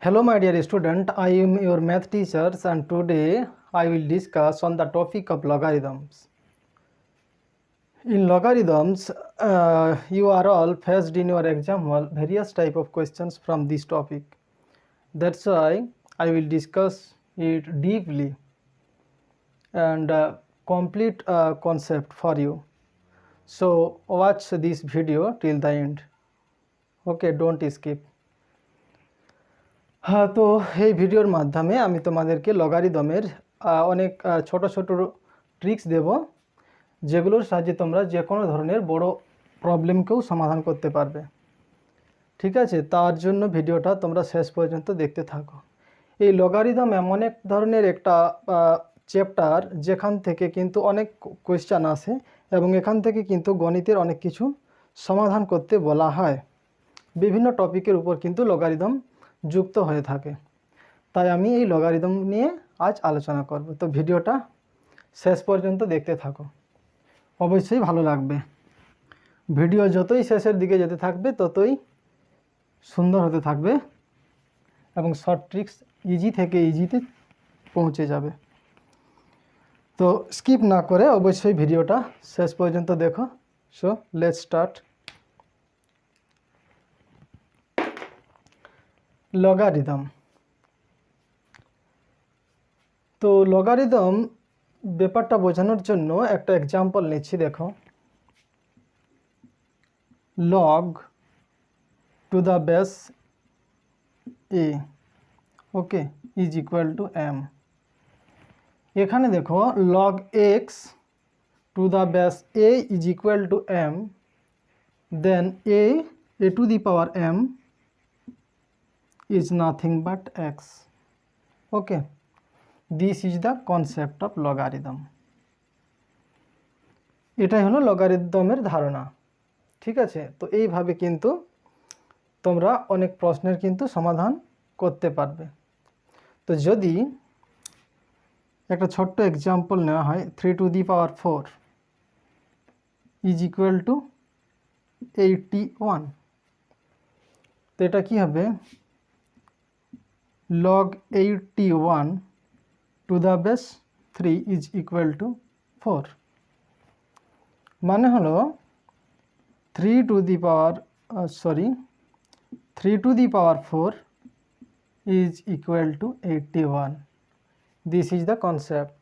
Hello my dear student, I am your math teacher and today I will discuss on the topic of logarithms. In logarithms, you are all faced in your exam hall various type of questions from this topic. That's why I will discuss it deeply and complete concept for you. So watch this video till the end. Okay, don't skip. হ্যাঁ, তো এই ভিডিওর মাধ্যমে আমি তোমাদেরকে লগারিদমের অনেক ছোট ছোট ট্রিক্স দেব, যেগুলোর সাহায্যে তোমরা যে কোনো ধরনের বড় প্রবলেমকেও সমাধান করতে পারবে। ঠিক আছে, তার জন্য ভিডিওটা তোমরা শেষ পর্যন্ত দেখতে থাকো। এই লগারিদম এমন এক ধরনের একটা চ্যাপ্টার যেখান থেকে কিন্তু অনেক কোয়েশ্চান আসে এবং এখান থেকে কিন্তু গণিতের অনেক কিছু সমাধান করতে বলা হয়। বিভিন্ন টপিকের উপর কিন্তু লগারিদম যুক্ত হয়ে থাকে, তাই আমি এই লগারিদম নিয়ে আজ আলোচনা করব। তো ভিডিওটা শেষ পর্যন্ত দেখতে থাকো, অবশ্যই ভালো লাগবে। ভিডিও যতই শেষের দিকে যেতে থাকবে ততই সুন্দর হতে থাকবে এবং শর্ট ট্রিক্স ইজি থেকে ইজিতে পৌঁছে যাবে। তো স্কিপ না করে অবশ্যই ভিডিওটা শেষ পর্যন্ত দেখো। So let's start. লগারিদম। তো লগারিদম ব্যাপারটা বোঝানোর জন্য একটা এক্সাম্পল নিচ্ছি, দেখো। Log to the base a okay is equal to m. এখানে দেখো log x to the base a is equal to m, then a to the power m is nothing but x. Okay, this is the concept of logarithm. এটাই হলো লগারিদমের ধারণা। ঠিক আছে, তো এইভাবে কিন্তু তোমরা অনেক প্রশ্নের কিন্তু সমাধান করতে পারবে। তো যদি একটা ছোট্ট এক্সাম্পল নেওয়া হয়, 3 to the power 4 is equal two 81, তো এটা কি হবে? log 81 to the base 3 is equal to 4, মানে হলো 3 to the power 4 is equal to 81. This is the concept.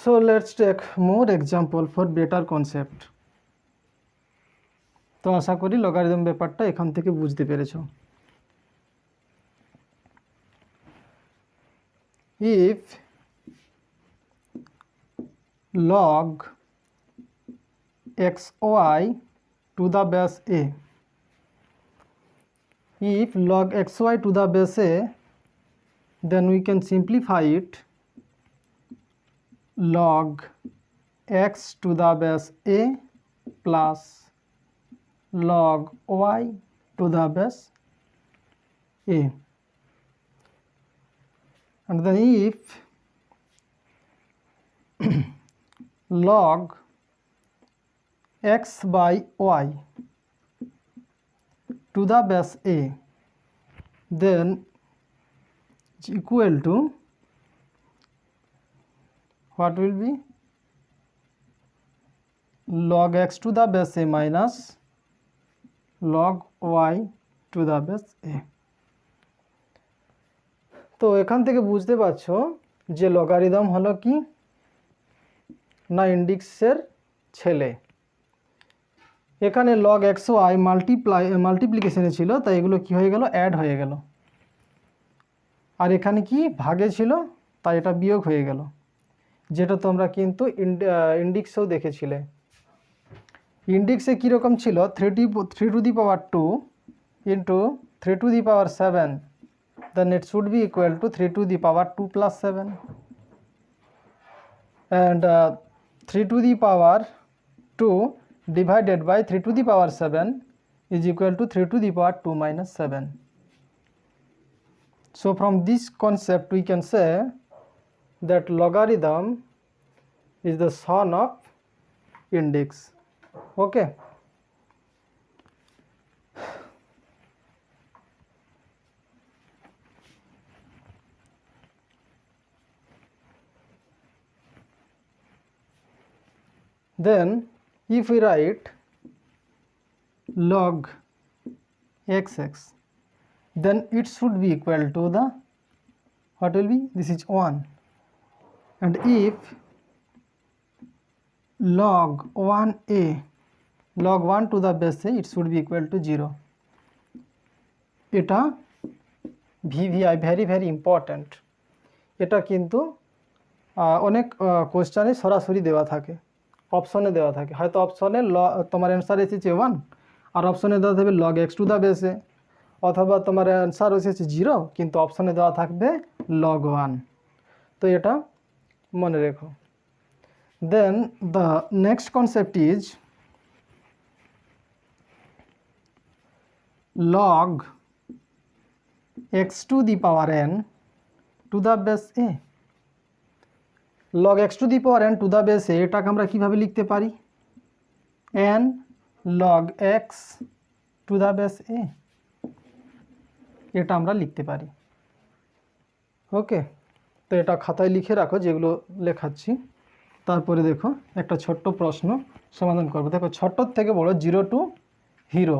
So let's take more example for better concept. তো আশা করি logarithm ব্যাপারটা এখান থেকে বুঝতে পেরেছো। If log xy to the base a, if log xy to the base a, then we can simplify it log x to the base a plus log y to the base a. And then if log x by y to the base a, then is equal to what will be? Log x to the base a minus log y to the base a. তো এখান থেকে বুঝতে পারছো যে logarithm হলো কি না ইন্ডেক্সের ছেলে। এখানে লগ এক্স ওয়াই মাল্টিপ্লিকেশনে ছিল, তাই এগুলো কি হয়ে গেল? অ্যাড হয়ে গেল। আর এখানে কি ভাগে ছিল, তাই এটা বিয়োগ হয়ে গেল, যেটা তোমরা কিন্তু ইন্ডেক্সেও দেখেছিলে। ইন্ডেক্সে কীরকম ছিল? 3 to the power 2 into 3 to the power 7, then it should be equal to 3 to the power 2 plus 7, and 3 to the power 2 divided by 3 to the power 7 is equal to 3 to the power 2 minus 7. So from this concept we can say that logarithm is the son of index. Okay, then if we write log xx, then it should be equal to the, what will be, this is 1. And if log 1a, log 1 to the base a, it should be equal to 0. এটা VVI very very important. এটা কিন্তু অনেক কোশ্চেনে সরাসরি দেওয়া থাকে, অপশনে দেওয়া থাকে। হয়তো অপশনে তোমার অ্যান্সার এসেছে 1 আর অপশনে দেওয়া থাকবে লগ এক্স টু দ্য বেসে, অথবা তোমার অ্যান্সার এসেছে 0 কিন্তু অপশনে দেওয়া থাকবে লগ 1। তো এটা মনে রেখো। Then the next concept is log x to the power n to the base a। log x to the power n to the base a এটাকে আমরা কিভাবে লিখতে পারি, n log x to the base a, এটা আমরা লিখতে পারি। ওকে, তো এটা খাতায় লিখে রাখো যেগুলো লেখাচ্ছি। তারপরে দেখো একটা ছোট্ট প্রশ্ন সমাধান করবো। দেখো ছোট থেকে বড় 0 to hero,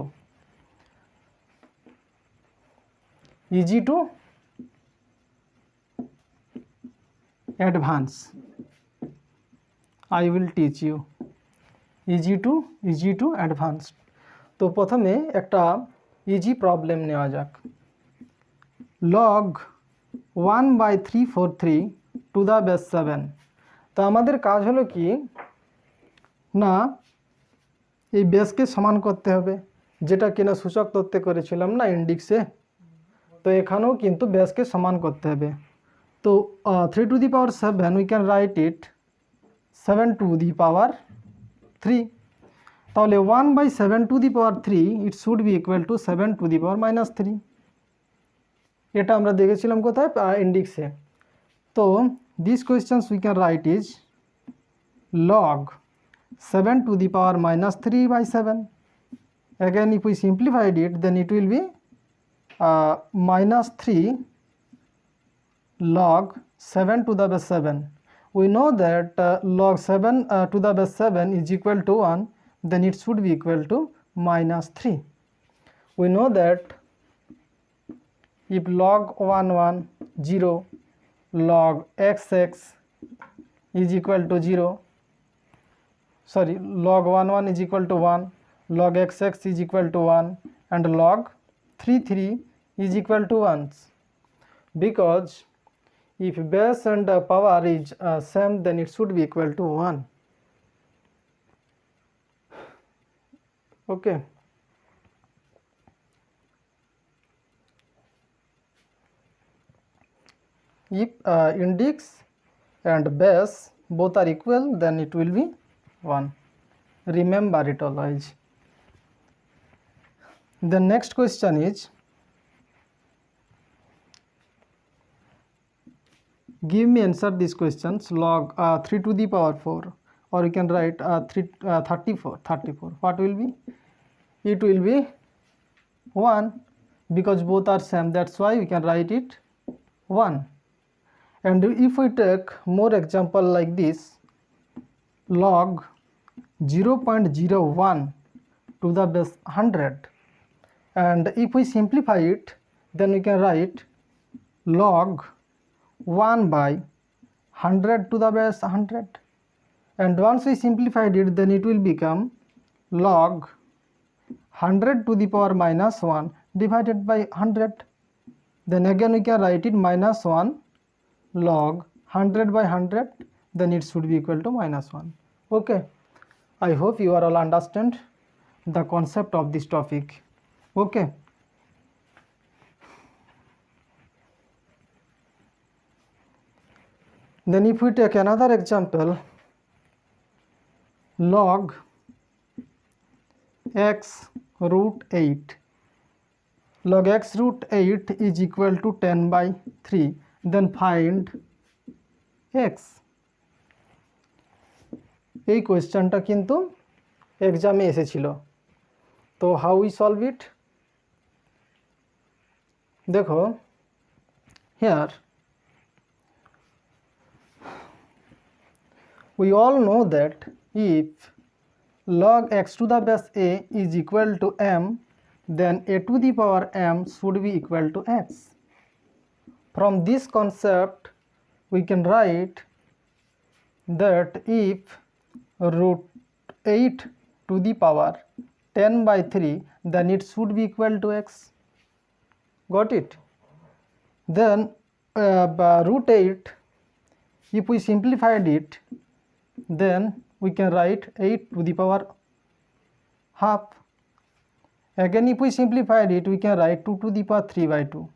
easy to advance, I will teach you easy to advance। তো প্রথমে একটা ইজি প্রবলেম নেওয়া যাক। log 1/343 to the base 7। তো আমাদের কাজ হলো কি না, এই বেসকে সমান করতে হবে, যেটা কিনা সূচক তত্ত্বে করেছিলাম না ইন্ডিক্সে। তো এখানেও কিন্তু বেসকে সমান করতে হবে। তো 3 to the power 7 we can write it 7 to the power 3। তাহলে 1/7 to the power 3 it should be equal to 7 to the power -3। এটা আমরা দেখেছিলাম কোথায়, ইন্ডিক্সে। তো this questions we can write is log 7 to the power -3/7। again if we simplified it then it will be -3 log 7 to the base 7। we know that log 7 to the base 7 is equal to 1, then it should be equal to -3। we know that if log 0 log xx is equal to 0, sorry, log is equal to 1, log xx is equal to 1, and log 3 is equal to 1, because if base and power is same then it should be equal to 1। okay, if index and base both are equal then it will be 1, remember it always। the next question is give me answer these questions। log 3 to the power 4, or you can write 34, what will be, it will be 1 because both are same, that's why we can write it 1। and if we take more example like this, log 0.01 to the base 100, and if we simplify it then we can write log 1/100 to the base 100, and once we simplified it then it will become log 100 to the power -1 divided by 100, then again we can write it -1 log 100/100, then it should be equal to -1। okay, I hope you are all understand the concept of this topic। okay, then if we take another example, log x root 8, log x root 8 is equal to 10/3, then find x। এই কোয়েশ্চনটা কিন্তু এক্সামে এসেছিল। তো how we solve it, দেখো here we all know that if log x to the base a is equal to m, then a to the power m should be equal to x. From this concept we can write that if root 8 to the power 10 by 3, then it should be equal to x. Got it? Then root 8, if we simplified it, then we can write 8 to the power half. Again, if we simplified it, we can write 2 to the power 3 by 2,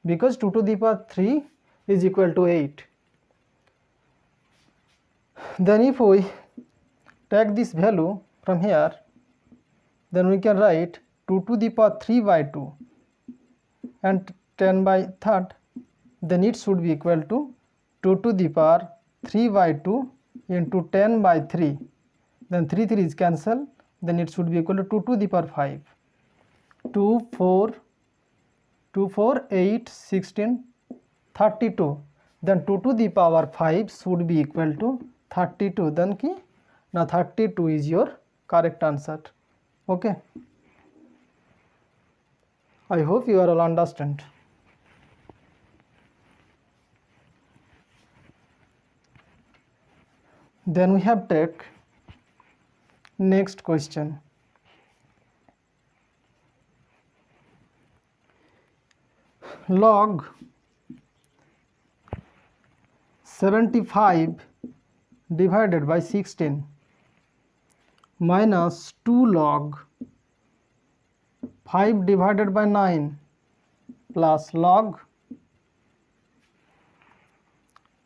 because 2 to the power 3 is equal to 8. Then if we take this value from here, then we can write 2 to the power 3 by 2 and 10 by 3rd, then it should be equal to 2 to the power 3 by 2 into 10 by 3, then 3 is cancelled, then it should be equal to 2 to the power 5. 2, 4, 8, 16, 32, then 2 to the power 5 should be equal to 32, then ki now 32 is your correct answer. Okay, I hope you are all understand. Then we have take next question. Log 75 divided by 16 minus 2 log 5 divided by 9 plus log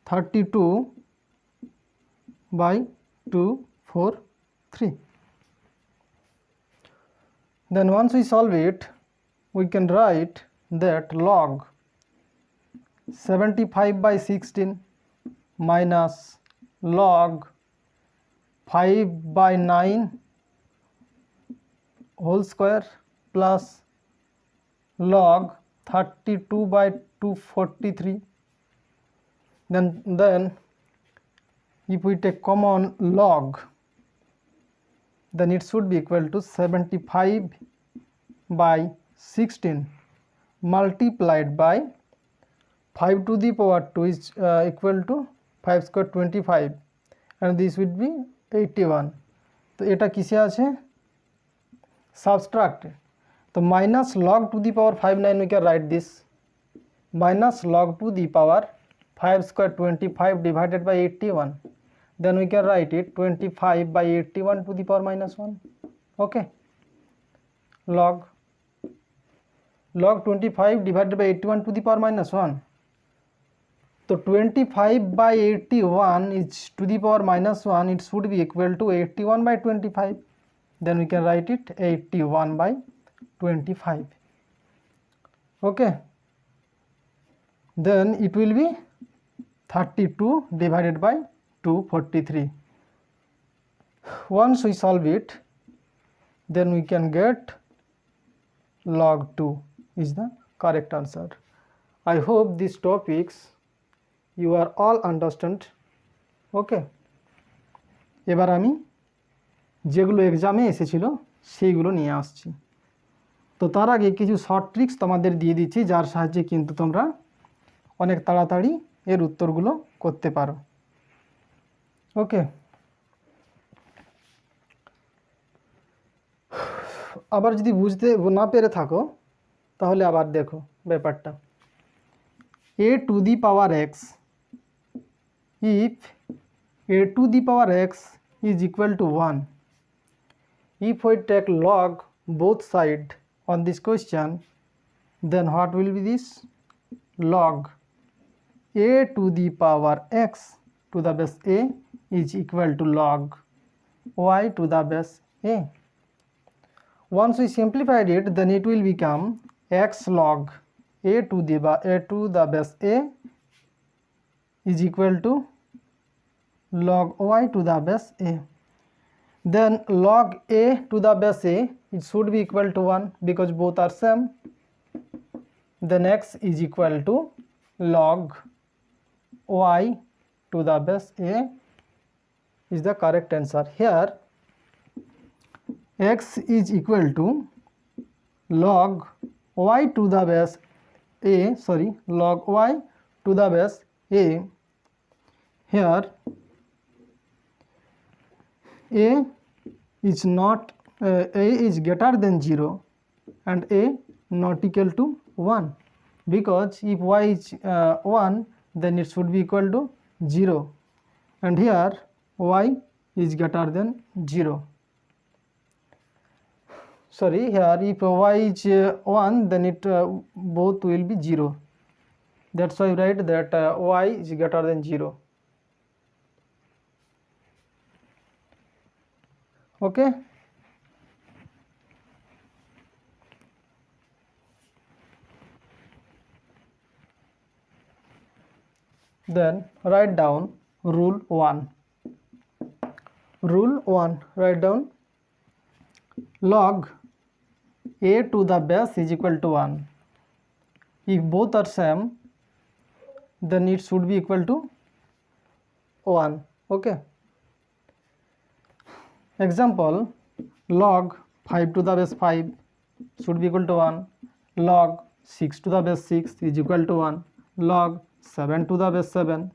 32 by 2, 4, 3. Then once we solve it, we can write that log 75 by 16 minus log 5 by 9 whole square plus log 32 by 243. Then if we take common log, then it should be equal to 75 by 16 multiplied by 5 to the power 2 is equal to 5 square 25, and this would be 81. तो এটা किसे আছে subtract, तो minus log to the power 5 9 we can write this minus log to the power 5 square 25 divided by 81, then we can write it 25 by 81 to the power minus 1. Okay, log 25 divided by 81 to the power minus 1. So 25 by 81 is to the power minus 1, it should be equal to 81 by 25, then we can write it 81 by 25. Okay, then it will be 32 divided by 243. Once we solve it, then we can get log 2 is the correct answer. I hope these topics you are all understand. Okay, এবার আমি যেগুলো এক্সামে এসেছিল সেইগুলো নিয়ে আসছি। তো তার আগে কিছু শর্ট ট্রিক্স তোমাদের দিয়ে দিচ্ছি, যার সাহায্যে কিন্তু তোমরা অনেক তাড়াতাড়ি এর উত্তরগুলো করতে পারো। ওকে, আবার যদি বুঝতে না পেরে থাকো তাহলে আবার দেখো ব্যাপারটা। a to the power x, if a to the power x is equal to 1, if we take log both sides on this question, then what will be this? Log a to the power x to the base a is equal to log y to the base a. Once we simplified it, then it will become x log a to the base a is equal to log y to the base a. Then log a to the base a, it should be equal to 1 because both are same. Then x is equal to log y to the base a is the correct answer. Here x is equal to log y to the base a, log y to the base a. Here a is not a is greater than 0 and a not equal to 1, because if y is 1 then it should be equal to 0, and here y is greater than 0. Here if y is 1 then it both will be 0. That's why I write that y is greater than 0. Okay. Then write down rule 1. Rule 1, write down log a to the base is equal to 1. If both are same then it should be equal to 1. Okay. Example, log 5 to the base 5 should be equal to 1. Log 6 to the base 6 is equal to 1. Log 7 to the base 7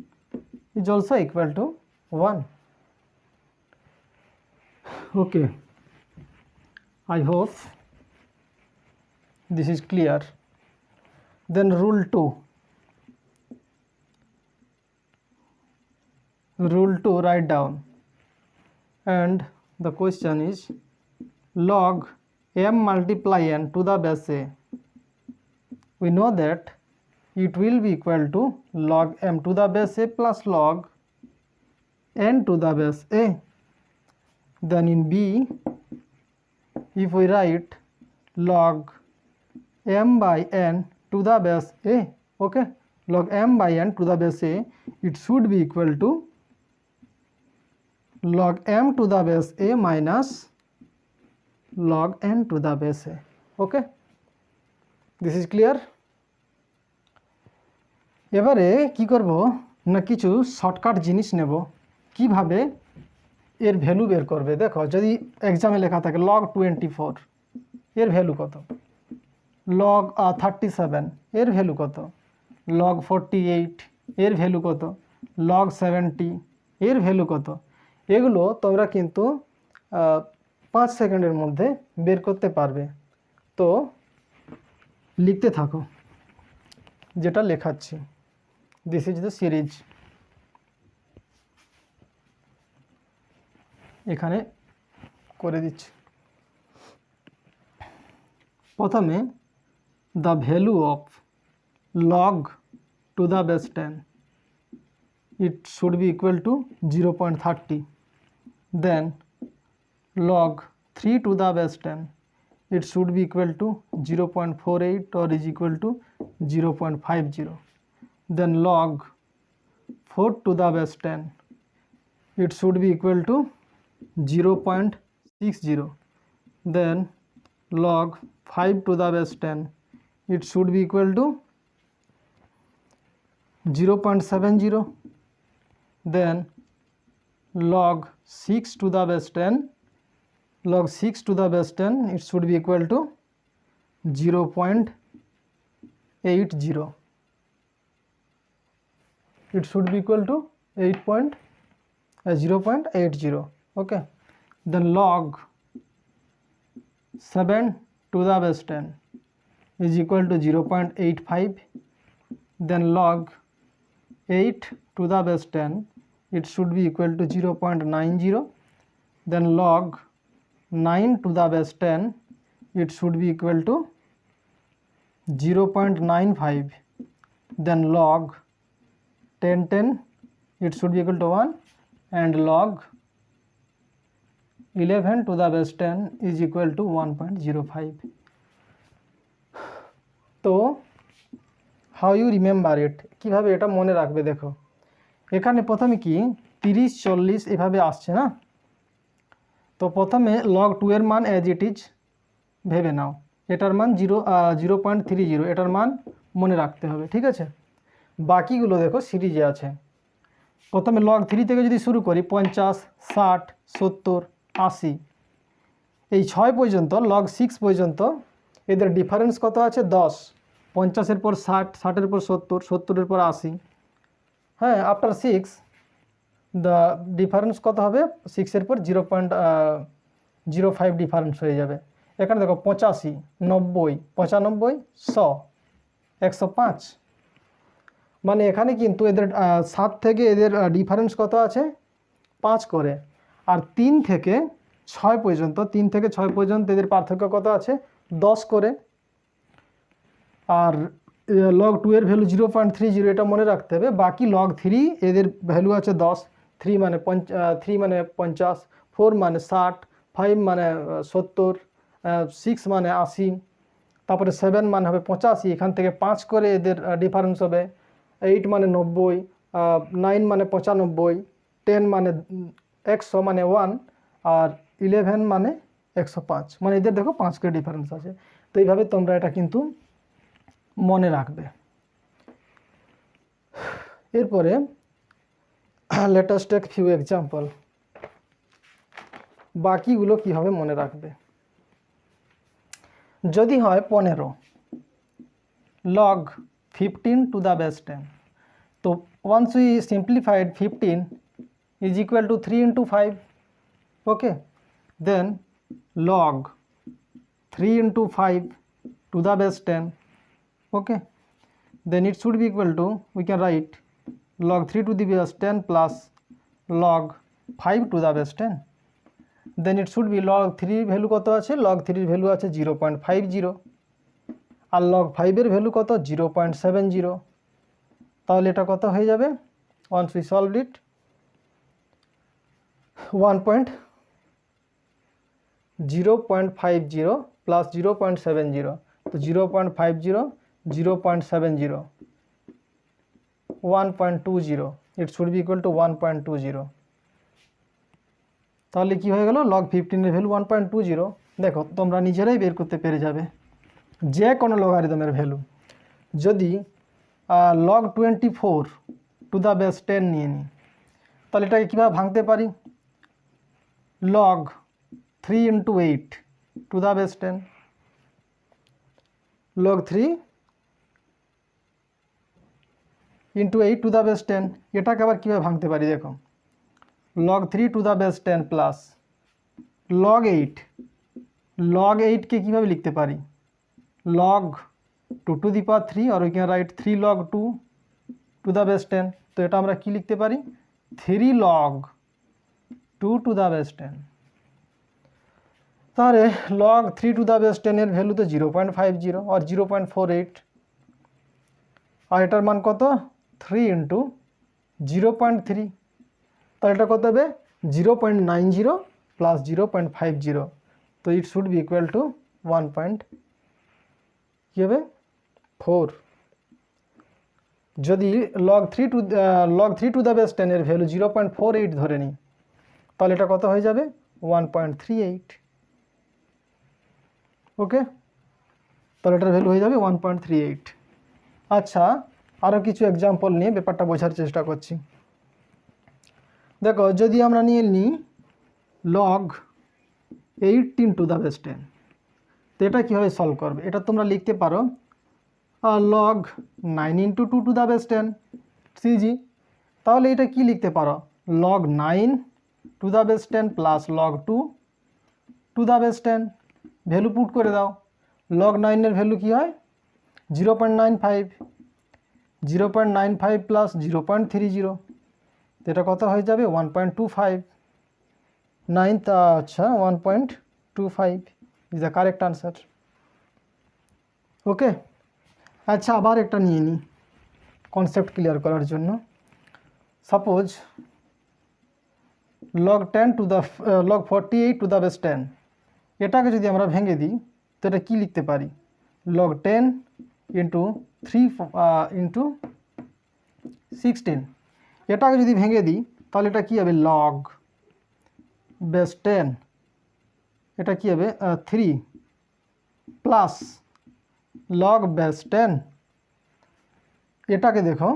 is also equal to 1. Okay. I hope this is clear. Then rule 2. Rule 2, write down. And the question is log m multiply n to the base a. We know that it will be equal to log m to the base a plus log n to the base a. Then in B, if we write log m by n to the base a, okay, log m by n to the base a, it should be equal to log m to the base a minus log n to the base a. Okay, this is clear. এবারে কি করব না, কিছু shortcut জিনিস নেব কিভাবে এর value বের করবে। দেখো যদি এক্সামে লেখা থাকে log 24 এর ভ্যালু কত, log 37 এর ভ্যালু কত, log 48 এর ভ্যালু কত, log 70 এর ভ্যালু কত, এগুলো তোমরা কিন্তু 5 সেকেন্ডের মধ্যে বের করতে পারবে। তো লিখতে থাকো যেটা লেখাচ্ছি। This is the series. এখানে করে দিচ্ছি। প্রথমে the value of log to the base 10, it should be equal to 0.30. Then log 3 to the base 10, it should be equal to 0.48 or is equal to 0.50. Then log 4 to the base 10, it should be equal to 0.60. Then log 5 to the base 10, it should be equal to 0.70. Then log 6 to the base 10, log 6 to the base 10, it should be equal to 0.80. It should be equal to 0.80. Okay. Then log 7 to the base 10 is equal to 0.85. Then log 8 to the base 10, it should be equal to 0.90. Then log 9 to the base 10, it should be equal to 0.95. Then log 10, it should be equal to 1, and log 11 to the base 10 is equal to 1.05. তো how you remember it, কীভাবে এটা মনে রাখবে। দেখো এখানে প্রথমে কি 30 40 এভাবে আসছে না, তো প্রথমে log 2 এর মান অ্যাজ ইট ইজ ভেবে নাও, এটার মান 0.30, এটার মান মনে রাখতে হবে। ঠিক আছে, বাকিগুলো দেখো সিরিজে আছে। প্রথমে log 3 থেকে যদি শুরু করি 50 60 70 80, এই 6 পর্যন্ত লগ 6 পর্যন্ত এদের ডিফারেন্স কত আছে 10, 50-এর পর 60, 60-এর পর 70, 70-এর পর 80। হ্যাঁ, আফটার 6 দ্য ডিফারেন্স কত হবে 6-এর পর 0.05 ডিফারেন্স হয়ে যাবে। এখানে দেখো 85, 90, 95, 100, 105। মানে এখানে কিন্তু এদের 7 থেকে এদের ডিফারেন্স কত আছে 5 করে, আর 3 থেকে 6 পর্যন্ত, 3 থেকে 6 পর্যন্ত এদের পার্থক্য কত আছে 10 করে। আর লগ 2 এর ভ্যালু 0.30, এটা মনে রাখতে হবে। বাকি লগ 3 এদের ভ্যালু আছে 10, 3 মানে 50, 4 মানে 60, 5 মানে 70, 6 মানে 80, তারপরে 7 মানে হবে 85, এখান থেকে 5 করে এদের ডিফারেন্স হবে। 8 মানে 90, 9 মানে 95, 10 মানে 100 মানে 1, আর 11 মানে 105। মানে এদের দেখো 5 করে ডিফারেন্স আছে। তো এইভাবে তোমরা এটা কিন্তু মনে রাখবে। এরপরে let us take few example, বাকিগুলো কিভাবে মনে রাখবে। যদি হয় 15 log 15 to the base 10, তো once we simplified 15 is equal to 3 into 5, okay, then log 3 into 5 to the base 10, okay, then it should be equal to, we can write log 3 to the base 10 plus log 5 to the base 10, then it should be log 3 value কত আছে, log 3 এর value আছে 0.50, আর log 5 এর value কত 0.70। তাহলে এটা কত হয়ে যাবে once we solved it 0.50 plus 0.70, তো 0.50, 0.70, 1.20, it should be equal to 1.20। তাহলে কি হয়ে গেল log 15 এর ভ্যালু 1.20। দেখো তোমরা নিজেরাই বের করতে পেরে যাবে যে কোনো লগারিদমের ভ্যালু। যদি log 24 টু দ্য বেস 10 নিয়ে নিই, তাহলে এটাকে কীভাবে ভাঙতে পারি, log 3 into 8 to the base 10, log 3 into 8 to the base 10, এটাকে আবার কীভাবে ভাঙতে পারি দেখো, log 3 to the base 10 plus log 8, log 8কে কীভাবে লিখতে পারি, log 2 to the power 3, or we can write 3 log 2 to the base 10। তো এটা আমরা কি লিখতে পারি 3 log 2 to the base 10। তাহলে log 3 to the base 10 এর ভ্যালু তো 0.50 or 0.48, আর এটার মান কত 3 into 0.3, তাহলে এটা কত হবে 0.90 plus 0.50, তো ইট শুড বি ইকুয়াল টু 1. কি হবে 4। যদি log 3 to the base 10 এর ভ্যালু 0.48 ধরে নিই, তাহলে এটা কত হয়ে যাবে 1.38, ওকে, তাহলে এটার ভ্যালু হয়ে যাবে 1.38। আচ্ছা, আরও কিছু এক্সাম্পল নিয়ে ব্যাপারটা বোঝার চেষ্টা করছি। দেখো যদি আমরা নিয়ে নিই log 18 to the base 10, তো এটা কীভাবে সলভ করবে, এটা তোমরা লিখতে পারো log 9 into 2 to the base 10, CG. তাহলে এটা কি লিখতে পারো log 9 to the base 10 plus log 2 to the base 10, value put করে দাও। log 9 এর ভ্যালু কি হয় 0.95, 0.95 প্লাস 0.30, তো এটা কত হয়ে যাবে 1.25, 9, আচ্ছা 1.25 ইজ দ্য কারেক্ট আনসার, ওকে। আচ্ছা, আবার একটা নিয়ে নিই কনসেপ্ট ক্লিয়ার করার জন্য। Suppose log 48 to the base 10, এটাকে যদি আমরা ভেঙে দিই তো এটা কী লিখতে পারি log 10 ইন্টু 3 ইন্টু 16, এটাকে যদি ভেঙে দিই তাহলে এটা কী হবে log বেস 10, এটা কী হবে 3 প্লাস log বেস 10, এটাকে দেখো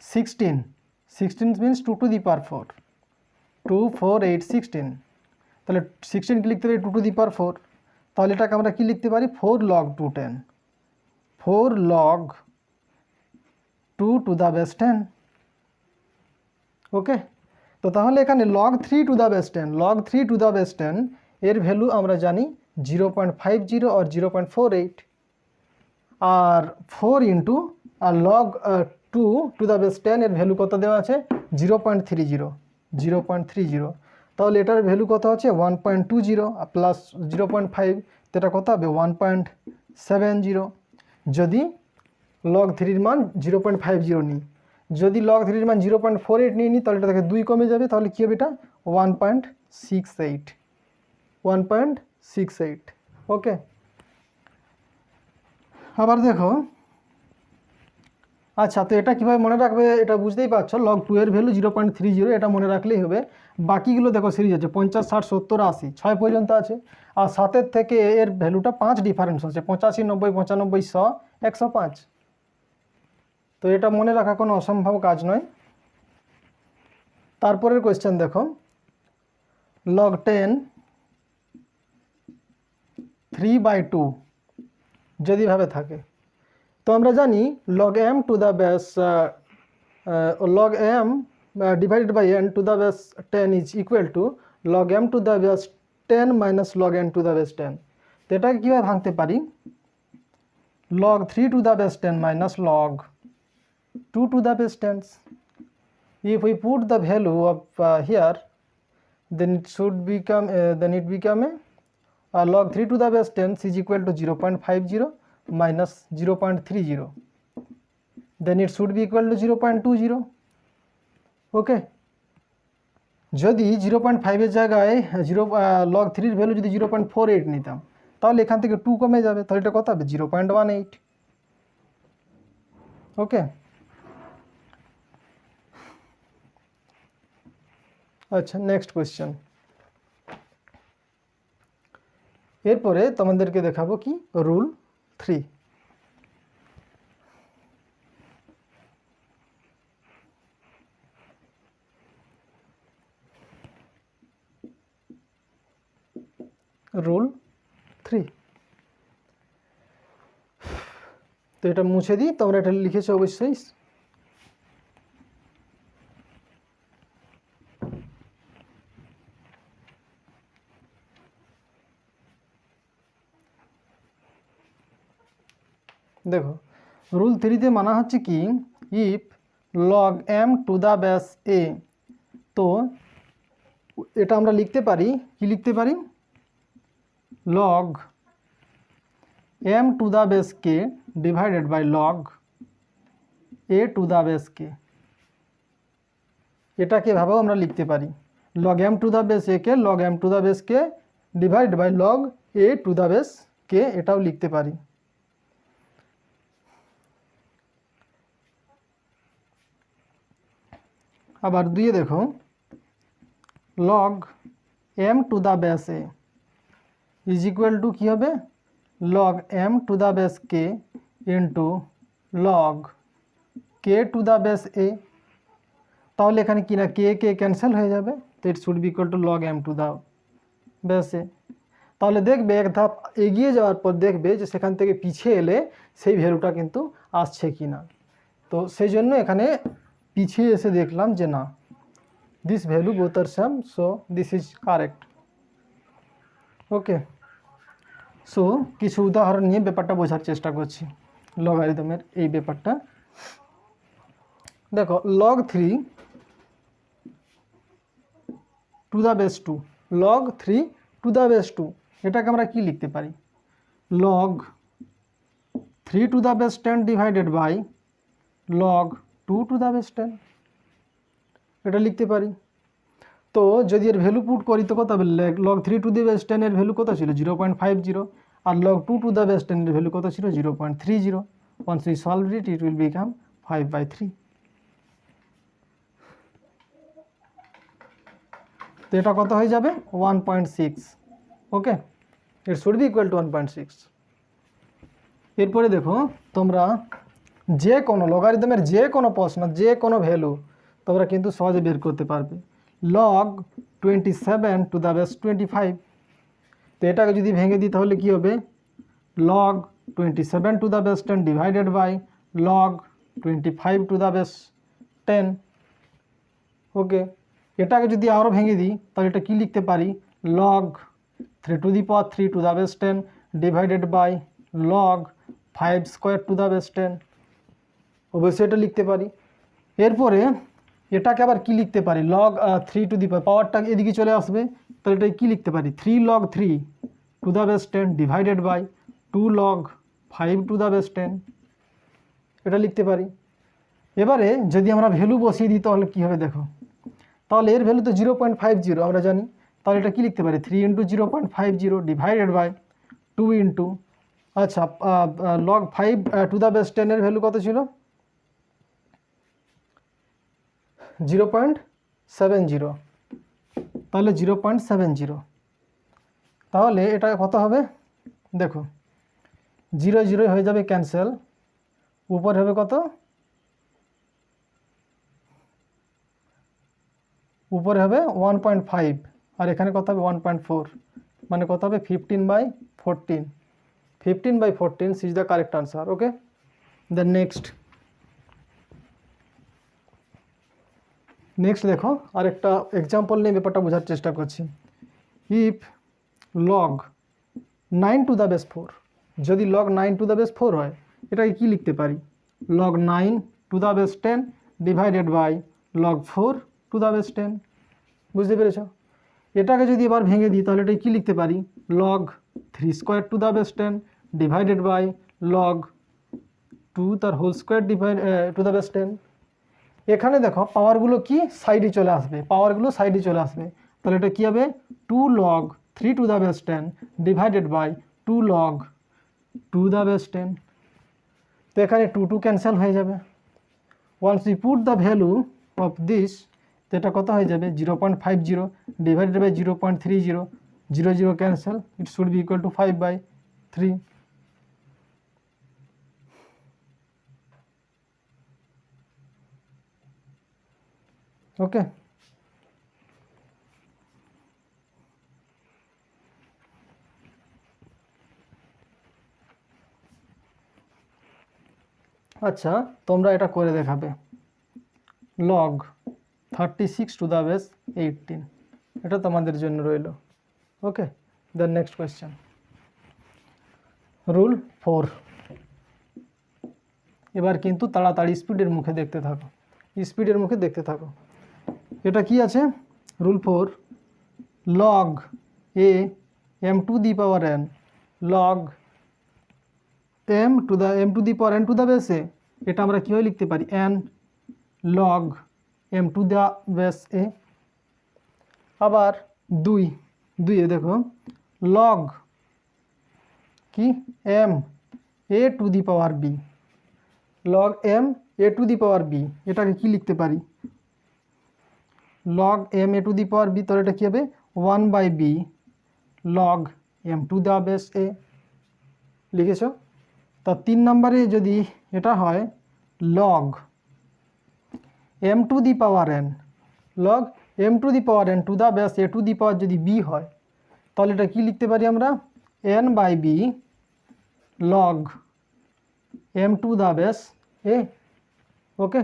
16 মিনস 2 to the power 4, 2, 4, 8, 16, তাহলে 16 কি লিখতে পারি 2 টু দি পাওয়ার 4, তাহলে এটাকে আমরা কি লিখতে পারি 4 log 210, 4 log 2 to the base 10। Okay, তো তাহলে এখানে log 3 to the base 10, log 3 to the base 10 এর ভ্যালু আমরা জানি 0.50 और 0.48, আর 4 ইন্টু আর log 2 টু দ্য বেস 10 এর ভ্যালু কত দেওয়া আছে 0.30, তাহলে এটার ভ্যালু কত আছে 1.20 প্লাস 0.5, তো এটা কত হবে 1.70। যদি log 3 এর মান 0.50 নিই, যদি log 3 এর মান 0.48 নিয়ে নিই তাহলে এটা থেকে 2 কমে যাবে, তাহলে কী হবে এটা 1.68। ওকে, আবার দেখো, আচ্ছা তো এটা কীভাবে মনে রাখবে এটা বুঝতেই পারছো, log 2 এর ভ্যালু 0.30, এটা মনে রাখলেই হবে। বাকিগুলো দেখো সিরিজ আছে 50, 60, 70, 80, 6 পর্যন্ত আছে, আর 7-এর থেকে এর ভ্যালুটা 5 ডিফারেন্স আছে, 85, 90, 95, 100, 105। তো এটা মনে রাখা কোনো অসম্ভব কাজ নয়। তারপরের কোয়েশ্চেন দেখো, log 10 3/2 যদি ভাবে থাকে, তো আমরা জানি log m to the base log m divided by n to the base 10 is equal to log m to the base 10 minus log n to the base 10। তো এটাকে কীভাবে ভাঙতে পারি, log 3 to the base 10 minus log 2 to the base 10. If we put the value of here, then it should become log 3 to the base 10 is equal to 0.50 minus 0.30, then it should be equal to 0.20. ওকে, যদি 0.5 এর জায়গায় log 3 এর value যদি 0.48 নিতাম তাহলে এখান থেকে 2 কমে যাবে, তাহলে এটা কত হবে 0.18। ওকে, আচ্ছা নেক্সট কোয়েশ্চেন। এরপরে তোমাদেরকে দেখাবো কি রুল 3। রুল 3, তো এটা মুছে দিই, তোমরা এটা লিখেছো অবশ্যই। দেখো রুল 3তে মানা হচ্ছে কি, if log m to the base a, তো এটা আমরা লিখতে পারি, কি লিখতে পারি log m to the base k divided by log a to the base k, এটাকে ভাবেও আমরা লিখতে পারি log m to the base a কে log m to the base k divided by log a to the base k, এটাও লিখতে পারি। আবার দুইয়ে দেখো log m to the base a is equal to কী হবে log m to the base k into log k to the base a, তাহলে এখানে কি না কে ক্যান্সেল হয়ে যাবে, তো ইট should be equal to log m to the base a। তাহলে দেখবে এক ধাপ এগিয়ে যাওয়ার পর দেখবে যে সেখান থেকে পিছিয়ে এলে সেই ভ্যালুটা কিন্তু আসছে কি না, তো সেই জন্য এখানে পিছিয়ে এসে দেখলাম যে না this value both are same, so this is correct. Okay, so কিছু উদাহরণ নিয়ে ব্যাপারটা বোঝার চেষ্টা করছি লগারিদমের এই ব্যাপারটা। দেখো log 3 to the base 2, log 3 to the base 2, এটাকে আমরা কি লিখতে পারি log 3 to the base 10 divided by log 2 to the base 10, এটা লিখতে পারি। তো যদি এর ভ্যালু পুট করি তো কত হবে log 3 টু দ্য বেস 10 এর ভ্যালু কত ছিল 0.50, আর log 2 টু দ্য বেস 10 এর ভ্যালু কত ছিল 0.30। once we solve it, it will become 5/3। তো এটা কত হয়ে যাবে 1.6। Okay, it should be equal to 1.6। এরপরে দেখো তোমরা যে কোনো লগারিদমের যে কোনো প্রশ্ন যে কোনো ভ্যালু তোমরা কিন্তু সহজে বের করতে পারবে। Log 27 to the base 25। তো এটাকে যদি ভেঙে দিই তাহলে কি হবে, log 27 to the base 10 divided by log 25 to the base 10। Okay, এটাকে যদি আরও ভেঙে দিই তাহলে এটা কি লিখতে পারি, log 3 to the power 3 to the base 10 divided by log 5 square to the base 10। অবশ্যই এটা লিখতে পারি। এরপরে এটাকে আবার কি লিখতে পারি, লগ 3 টু দি পাওয়ারটা এদিকে চলে আসবে, তাহলে এটা কি লিখতে পারি, 3 log 3 to the base 10 divided by 2 log 5 to the base 10, এটা লিখতে পারি। এবারে যদি আমরা ভ্যালু বসিয়ে দিই তাহলে কী হবে দেখো, তাহলে এর ভ্যালু তো 0.50 আমরা জানি, তাহলে এটা কি লিখতে পারি, 3 ইন্টু 0.50 ডিভাইডেড বাই 2 ইন্টু, আচ্ছা লগ 5 টু দ্য বেস 10 এর ভ্যালু কত ছিল, 0.70, তাহলে 0.70, তাহলে এটা কত হবে দেখো, 0 0 হয়ে যাবে ক্যান্সেল, উপরে হবে কত, উপরে হবে 1.5 আর এখানে কত হবে 1.4, মানে কত হবে 15/14, 15/14 is the correct answer. Okay, then next দেখো আরেকটা এক্সাম্পল নিয়ে ব্যাপারটা বোঝার চেষ্টা করছি। If log 9 to the base 4, যদি লগ 9 টু দ্য বেস 4 হয়, এটাকে কি লিখতে পারি, log 9 to the base 10 divided by log 4 to the base 10। বুঝতে পেরেছ? এটাকে যদি এবার ভেঙে দিই তাহলে এটাকে কি লিখতে পারি, log 3 square to the base 10 divided by log 2 তার whole square to the base 10। এখানে দেখো পাওয়ারগুলো কি সাইডে চলে আসবে, পাওয়ারগুলো সাইডে চলে আসবে, তাহলে এটা কী হবে 2 log 3 to the base 10 divided by 2 log 2 the base 10। তো এখানে 2 2 ক্যান্সেল হয়ে যাবে। Once we put the value of this, তো এটা কত হয়ে যাবে 0.50 divided by 0.30, 0 0 cancel, it should be equal to 5/3। Okay, আচ্ছা তোমরা এটা করে দেখাবে, লগ 36 টু দ্য বেস 18, এটা তোমাদের জন্য রইল। ওকে, দ্য নেক্সট কোয়েশ্চেন, রুল 4। এবার কিন্তু তাড়াতাড়ি স্পিডের মুখে দেখতে থাকো, স্পিডের মুখে দেখতে থাকো। এটা কি আছে, rule 4, log a m to the power n log m to the power n to the base a, এটা আমরা কীভাবে লিখতে পারি, n log m to the base a. আবার 2 এ দেখো লগ কি m a to the power b, log m a to the power b, এটাকে কি লিখতে পারি, log m a to the power b, তাহলে এটা কী হবে 1/b log m to the base a, লিখেছ। তা 3 নম্বরে যদি এটা হয় log m to the power n, log m to the power n to the base a to the power যদি b হয়, তাহলে এটা কি লিখতে পারি আমরা n/b log m to the base a। ওকে,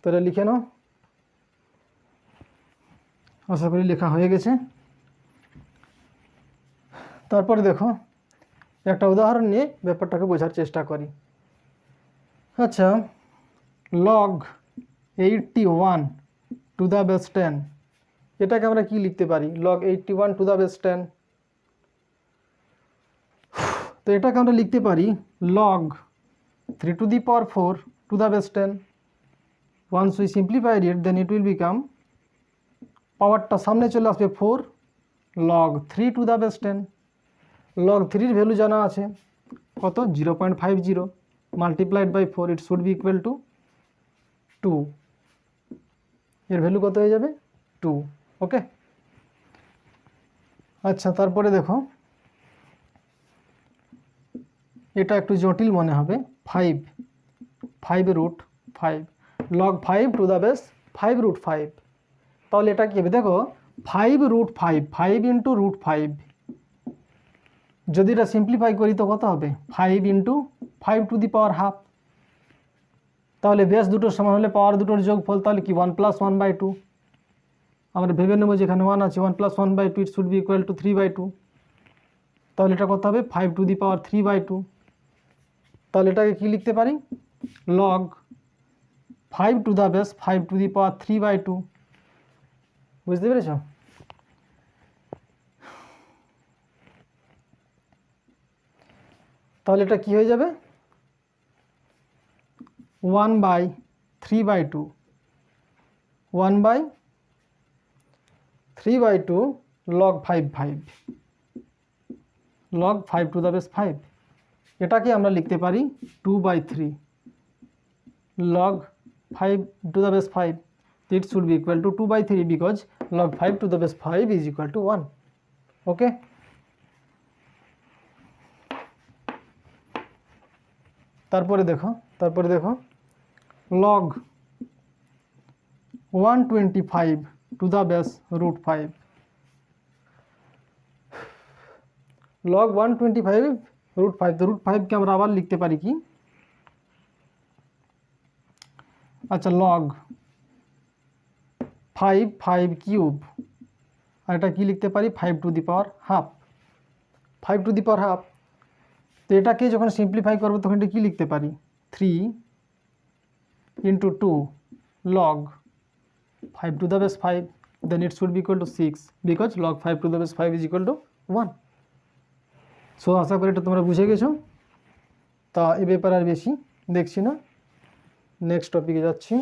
তাহলে লিখে নাও, আশা করি লেখা হয়ে গেছে। তারপরে দেখো একটা উদাহরণ নিয়ে ব্যাপারটাকে বোঝার চেষ্টা করি। আচ্ছা, লগ 81 টু দ্য বেস 10, এটাকে আমরা কি লিখতে পারি, লগ 81 টু দ্য বেস 10, তো এটাকে আমরা লিখতে পারি log 3 to the power 4 to the base 10। Once we simplified it then it will become, পাওয়ারটা সামনে চলে আসবে 4 log 3 to the base 10, log 3 value জানা আছে কত 0.50 multiplied by 4, it should be equal to 2, এর ভ্যালু কত হয়ে যাবে 2। ওকে, আচ্ছা তারপরে দেখো এটা একটু জটিল মনে হবে, 5 root 5 log 5 to the base 5 root 5, তাহলে এটা কি হবে দেখো 5√5 5 ইন্টু √5 যদি এটা সিম্পলিফাই করি তো কত হবে 5 ইন্টু 5⁻½ তাহলে বেস দুটোর সমান হলে পাওয়ার দুটোর যোগফল তাহলে কি 1 + 1/2 আমরা ভেবে নেব যেখানে 1 আছে 1 + 1/2 ইট শুড বি ইকুয়াল টু 3/2 তাহলে এটা কত হবে 5⁻³ তাহলে এটাকে কি লিখতে পারি log 5⁵ বুঝতে পেরেছ তাহলে এটা কি হয়ে যাবে 1/3/2 1/3/2 log 5 log 5⁵ এটাকে আমরা লিখতে পারি 2/3 log 5⁵ it should be equal to 2/3 because log 5⁵ is equal to 1 okay তারপরে দেখো log 125√5 log 125√5 তো √5 কে আমরা আবার লিখতে পারি কি আচ্ছা log 5 আর এটা কি লিখতে পারি 5⁻½ 5⁻½ তো এটাকে যখন সিম্পলিফাই করব তখন এটা কি লিখতে পারি 3 × 2 log 5⁵ then it should be equal to 6 because log 5⁵ is equal to 1 so আশা করি এটা তোমরা বুঝে গেছো তা এই ব্যাপারে আর বেশি দেখছি না নেক্সট টপিকে যাচ্ছি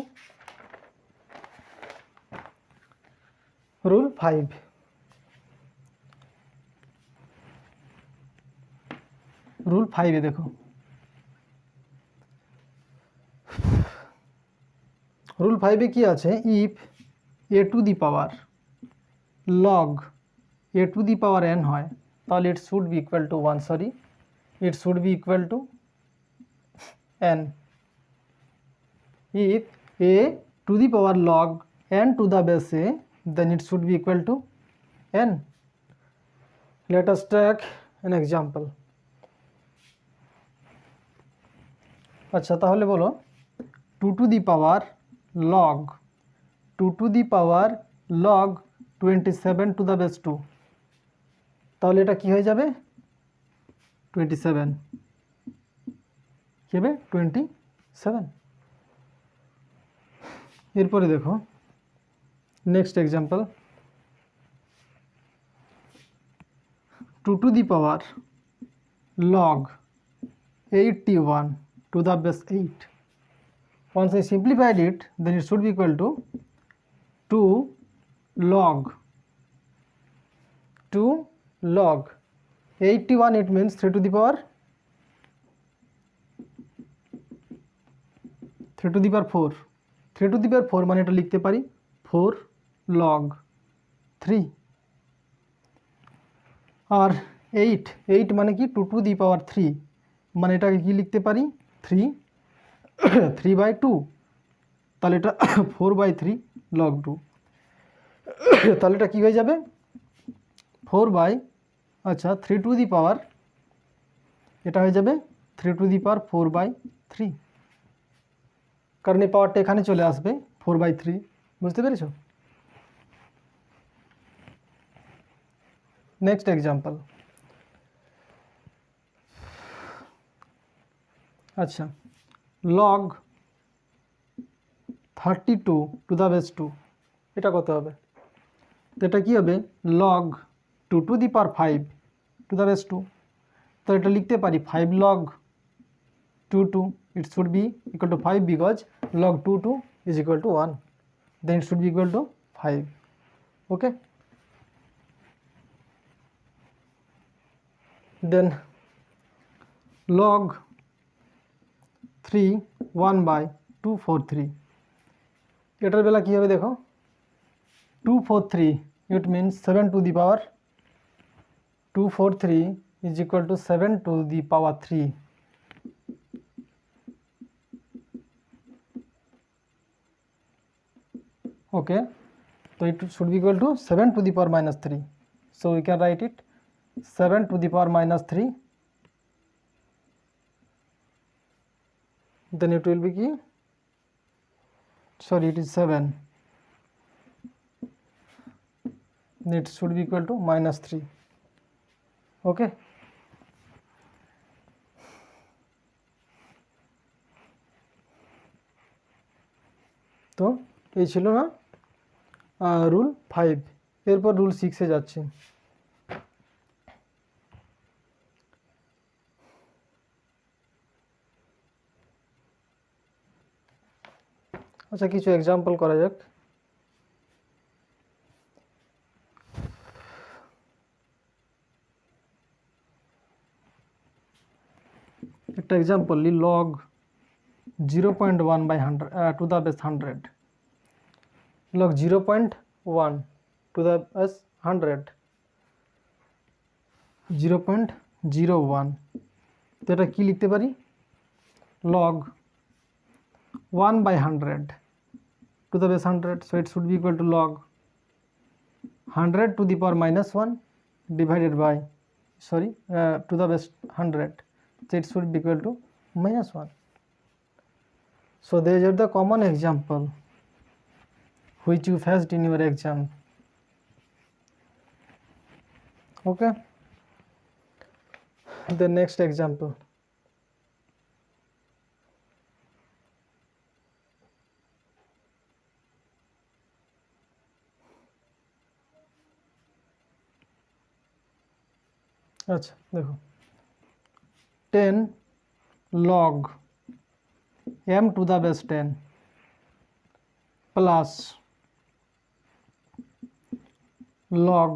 রুল 5 রুল 5 এ দেখো রুল 5 এ কি আছে if a to the power log a to the power n হয় তাহলে it should be equal to 1 sorry it should be equal to n if a to the power log n to the base a then it should be equal to n let us take an example আচ্ছা তাহলে বলো 2 to the power log 27 to the base 2 তাহলে এটা কি হয়ে যাবে 27 কি হবে 27 এরপরে দেখো next example 2 to the power log 81 to the base 8 once I simplified it then it should be equal to 2 log 81 it means 3 to the power 4 3 to the power 4 মানে এটা লিখতে পারি 4 log 3 আর 8 মানে কি 2 to the power 3 মানে এটাকে কি লিখতে পারি 3/2 তাহলে এটা 4/3 log 2 তাহলে এটা কি হয়ে যাবে 3 to the power এটা হয়ে যাবে 3 to the power 4/3 কারণ এই পাওয়ারটা এখানে চলে আসবে 4/3 বুঝতে পেরেছো নেক্সট एग्जांपल আচ্ছা log 32 to the base 2 এটা কত হবে তো এটা কি হবে log 2 to the power 5 to the base 2 তো এটা লিখতে পারি 5 log 2 it should be equal to 5 because log 2 is equal to 1 then it should be equal to 5 okay then log 3 1/243 এটার বেলা কি হবে দেখো 243 it means 7 to the power 243 is equal to 7 to the power 3 okay So it should be equal to 7 to the power minus 3. So we can write it 7 to the power minus 3. Then it will be key. Sorry, it is 7. It should be equal to minus 3. Okay. তো এই ছিল না rule 5। এরপর rule 6 এ যাচ্ছি। আচ্ছা, কিছু example করা যাক। একটা example Li log 0.1 by 100 to the base 100, log 0.1 to the base 100, 0.01। তো এটা কি লিখতে পারি? log 1 by 100 to the base 100, so it should be equal to log 100 to the power minus 1 divided by to the base 100, so it should be equal to minus 1. So these are the common example which you faced in your exam. Okay. The next example. अच्छा देखो 10 log m to the base 10 plus log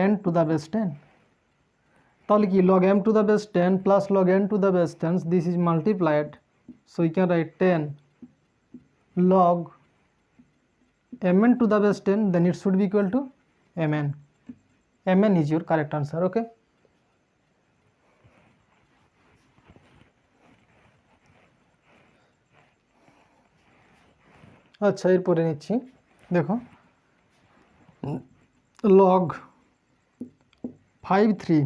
n to the base 10, তাহলে কি log m to the base 10 plus log n to the base 10, this is multiplied, so you can write 10 log mn to the base 10, then it should be equal to mn. mn is your correct answer. Okay. আচ্ছা, এরপরে নিচ্ছি দেখো log 5(3)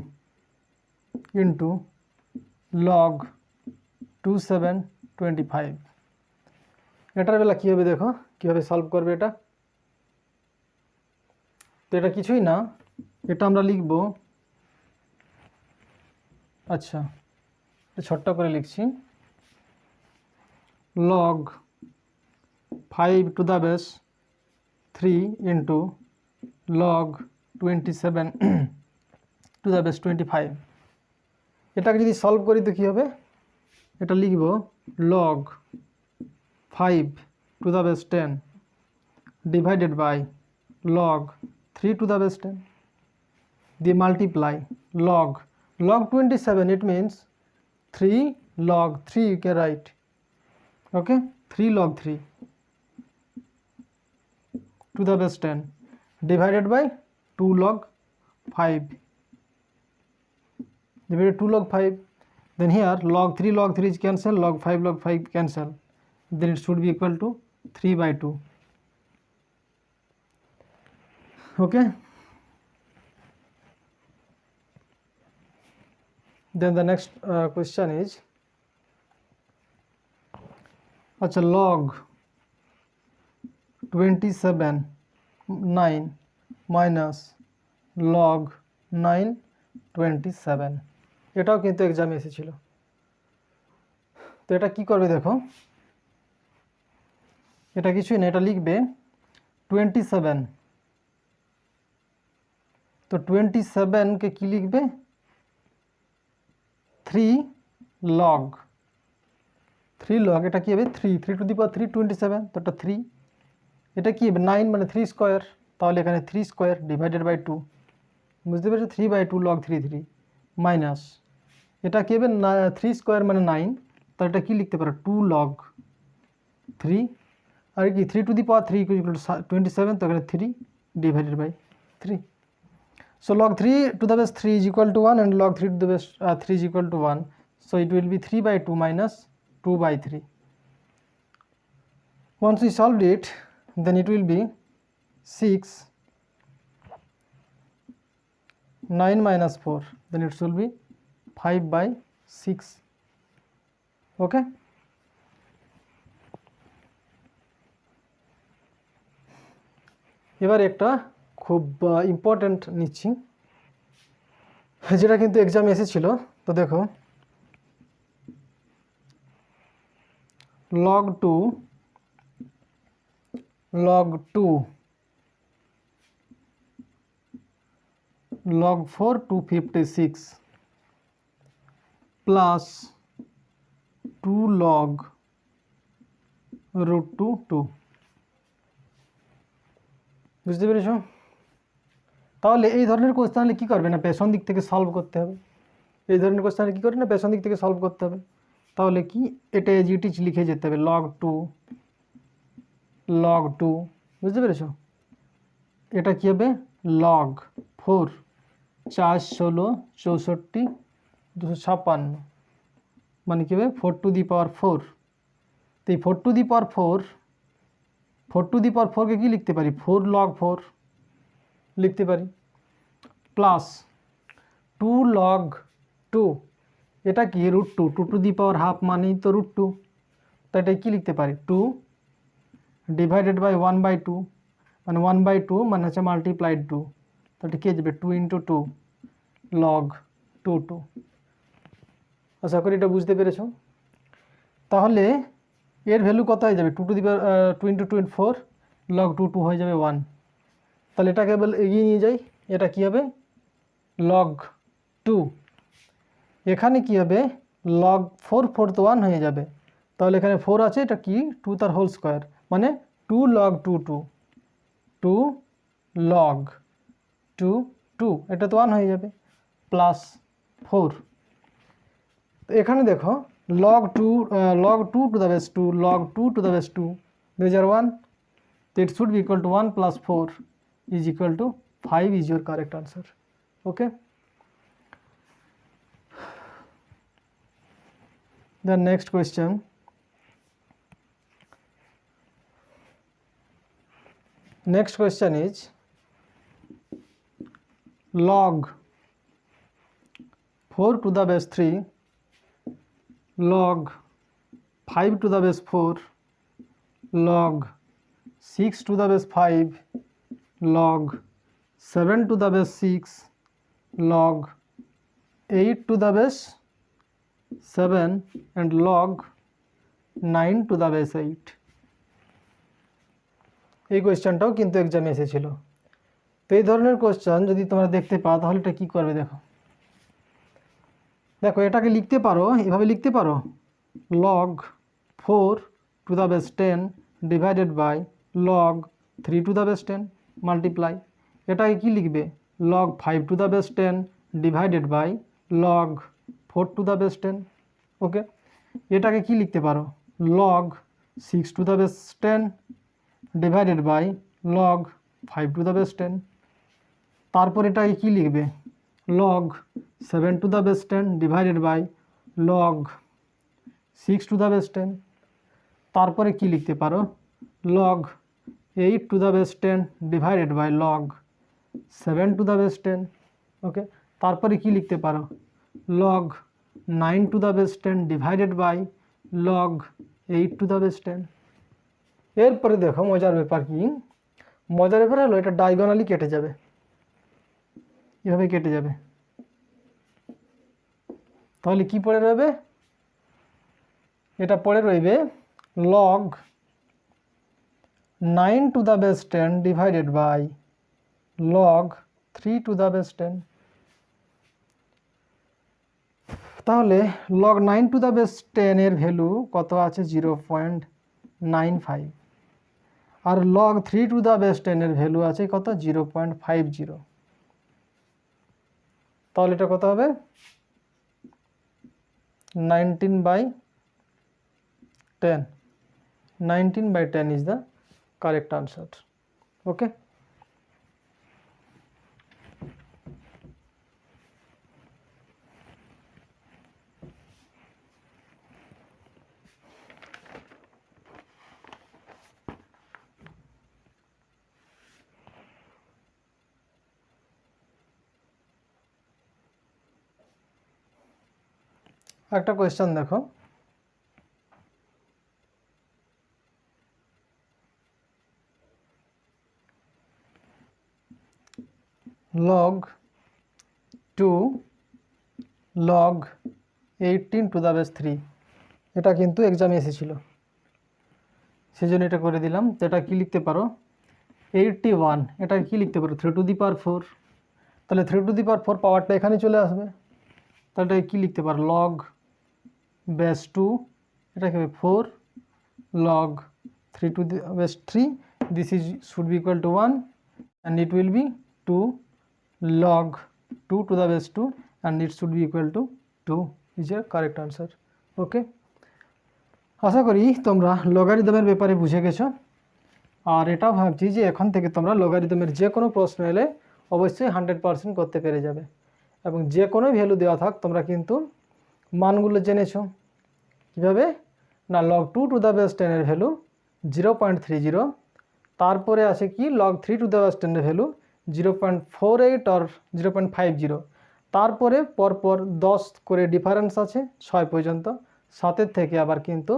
into log 2725, এটার বেলা কী হবে দেখো, কীভাবে solve করবে এটা। তো এটা কিছুই না, এটা আমরা লিখব, আচ্ছা ছোট্ট করে লিখছি, log 5 to the base 3 into log 27 to the base 25। এটাকে যদি সলভ করি তো কী হবে, এটা লিখব log 5 to the base 10 divided by log 3 to the base 10, দিয়ে multiply log 27, it means 3 log 3, you can write, okay, 3 log 3 to the base 10 divided by 2 log 5, divided 2 log 5, then here log 3 is cancel, log 5 cancel, then it should be equal to 3/2. Okay. Then the next question is, acha log 27 9 minus log 9 27, এটাও কিন্তু এক্সামে এসেছিল। তো এটা কি করবে দেখো, এটা কিছুই না, এটা লিখবে 27, তো 27 কে কি লিখবে 3 log, এটা কি হবে 3 to the power 3 27, তো এটা 3, এটা কি হবে 9 মানে 3 স্কয়ার, তাহলে এখানে 3 স্কয়ার ডিভাইডেড বাই 2, বুঝতে পেরেছো, 3/2 log 3 মাইনাস এটা কি হবে 3 স্কয়ার মানে 9, তাহলে এটা কি লিখতে পারো 2 log 3, আর কি 3 to the power 3 = 27, তো এখানে 3 divided by 3, so log 3 to the base 3 is equal to 1 and log 3 to the base 3 is equal to 1, so it will be 3/2 minus 2/3. Once we solved it, then it will be 6, 9 minus 4, then it should be 5/6. Okay, এবার একটা খুব important নিচ্ছি, যেটা কিন্তু এক্সামে এসেছিল। তো দেখো, log 2 log 4 256 প্লাস 2 log √2 বুঝতে পেরেছ? তাহলে এই ধরনের কোশ্চেন হলে কী করবে না, পেছন দিক থেকে সলভ করতে হবে। এই ধরনের কোশ্চেন হলে কী করবে না, পেছন দিক থেকে সলভ করতে হবে। তাহলে কি, এটা এজ ইট ইজ লিখে যেতে হবে, log 2 বুঝতে পেরেছ? এটা কী হবে, log 4 4 16 64 256, মানে কী হবে 4 টু দি পাওয়ার 4। তো এই 4 টু দি পাওয়ার 4কে কী লিখতে পারি, 4 log 4 লিখতে পারি, প্লাস 2 log 2, এটা কি √2, 2 টু দি পাওয়ার হাফ মানেই তো √2। তো এটা কী লিখতে পারি, 2 ডিভাইডেড বাই 1/2, মানে 1/2 মানে হচ্ছে মাল্টিপ্লাইড 2, তো এটা কী যাবে 2 × 2 log 2। আশা করি এটা বুঝতে পেরেছ। তাহলে এর ভ্যালু কত হয়ে যাবে, 2 টু দি পাওয়ার 2 × 2 4 log 2 হয়ে যাবে 1। তাহলে এটাকে কেবল এগিয়ে নিয়ে যাই, এটা কী হবে log 2, এখানে কি হবে log 4 তো 1 হয়ে যাবে, তাহলে এখানে 4 আছে, এটা কি 2 তার হোল স্কোয়ার, মানে 2 log 2 log 2, এটা তো 1 হয়ে যাবে, প্লাস 4। তো এখানে দেখো log 2 to the base 2 log 2 to the base 2, these are 1, so it should be equal to 1 plus 4 is equal to 5 is your correct answer. Okay, the next question, is log 4 to the base 3 log 5 to the base 4 log 6 to the base 5 log 7 to the base 6 log 8 to the base 7 and log 9 to the base 8। এই কোয়েশ্চেনটাও কিন্তু এক্সামে এসেছিল। তো এই ধরনের question যদি তোমরা দেখতে পাও তাহলে এটা কী করবে, দেখো এটাকে লিখতে পারো, এভাবে লিখতে পারো log 4 to the base 10 divided by log 3 to the base 10 multiply, এটাকে কি লিখবে log 5 to the base 10 divided by log 4 to the base 10। Okay, এটাকে কি লিখতে পারো log 6 to the base 10 divided by log 5 to the base 10। তারপর এটাকে কি লিখবে log 7 to the base 10 divided by log 6 to the base 10। তারপরে কি লিখতে পারো log 8 to the base 10 divided by log 7 to the base 10। Okay, তারপরে কি লিখতে পারো log 9 to the base 10 divided by log 8 to the base 10। এরপরে দেখো মজার ব্যাপার কি, মজার ব্যাপার হলো এটা ডায়াগোনালি কেটে যাবে, এভাবে কেটে যাবে, তাহলে কি পড়ে রইবে, এটা পড়ে রইবে log 9 to the base 10 divided by log 3 to the base 10। তাহলে log 9 to the base 10 এর ভ্যালু কত আছে 0.95, আর log 3 to the base 10 এর ভ্যালু আছে কত 0.50, তাহলে এটা কত হবে 19/10, 19/10 is the correct answer. Okay, একটা কোয়েশ্চেন দেখো, log 2 log 18 to the base 3, এটা কিন্তু এক্সামে এসেছিল, সেই জন্য এটা করে দিলাম। তো এটা কী লিখতে পারো, 81, এটা কি লিখতে পারো 3 টু দি পাওয়ার 4, তাহলে 3 টু দি পাওয়ার 4 পাওয়ারটা এখানে চলে আসবে, তাহলে এটা কী লিখতে পারো log বেস 2, এটা কি হবে 4 log 3 to the base 3, this is should be equal to 1 and it will be 2 log 2 to the base 2 and it should be equal to 2 is a correct answer. ওকে, আশা করি তোমরা লগারিদমের ব্যাপারে বুঝে গেছো। আর এটাও ভাবছি যে এখন থেকে তোমরা লগারিদমের যে কোনো প্রশ্ন এলে অবশ্যই 100% করতে পেরে যাবে, এবং যে কোনো ভ্যালু দেওয়া থাক তোমরা কিন্তু মানগুলো জেনেছো। কীভাবে না, log 2 টু দ্য বেস 10 এর ভ্যালু 0.30, তারপরে আসে কি log 3 টু দ্য বেস 10 এর ভ্যালু 0.48 or 0.50, তারপরে পরপর 10 করে ডিফারেন্স আছে 6 পর্যন্ত, 7-এর থেকে আবার কিন্তু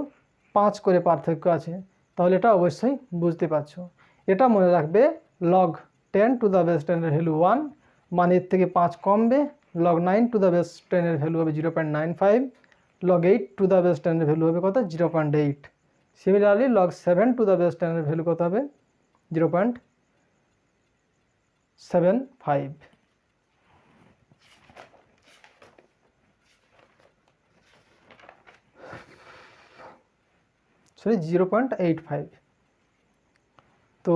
5 করে পার্থক্য আছে। তাহলে এটা অবশ্যই বুঝতে পারছো। এটা মনে রাখবে, log 10 টু দ্য বেস 10 এর ভ্যালু 1, মানে এর থেকে 5 কমবে। log 9 টু দ্য বেস 10 এর ভ্যালু হবে 0.95, log 8 টু দ্য বেস 10 এর ভ্যালু হবে কত 0.8। Similarly log 7 to the base 10 এর ভ্যালু কত হবে 0.75, সরি 0.85। তো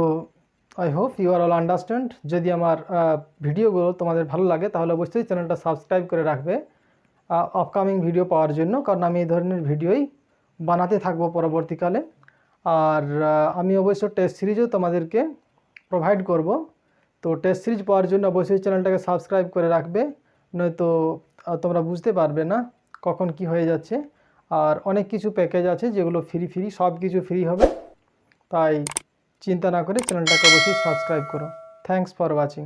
I hope you are all understand. যদি আমার ভিডিওগুলো তোমাদের ভালো লাগে তাহলে অবশ্যই চ্যানেলটা সাবস্ক্রাইব করে রাখবে আপকামিং ভিডিও পাওয়ার জন্য, কারণ আমি এই ধরনের ভিডিওই বানাতে থাকবো পরবর্তীকালে। আর আমি অবশ্য টেস্ট সিরিজও তোমাদেরকে প্রোভাইড করব। তো টেস্ট সিরিজ পাওয়ার জন্য অবশ্যই চ্যানেলটাকে সাবস্ক্রাইব করে রাখবে, নয়তো তোমরা বুঝতে পারবে না কখন কি হয়ে যাচ্ছে। আর অনেক কিছু প্যাকেজ আছে যেগুলো ফ্রি, সব কিছু ফ্রি হবে, তাই চিন্তা না করে চ্যানেলটাকে অবশ্যই সাবস্ক্রাইব করো। Thanks for watching.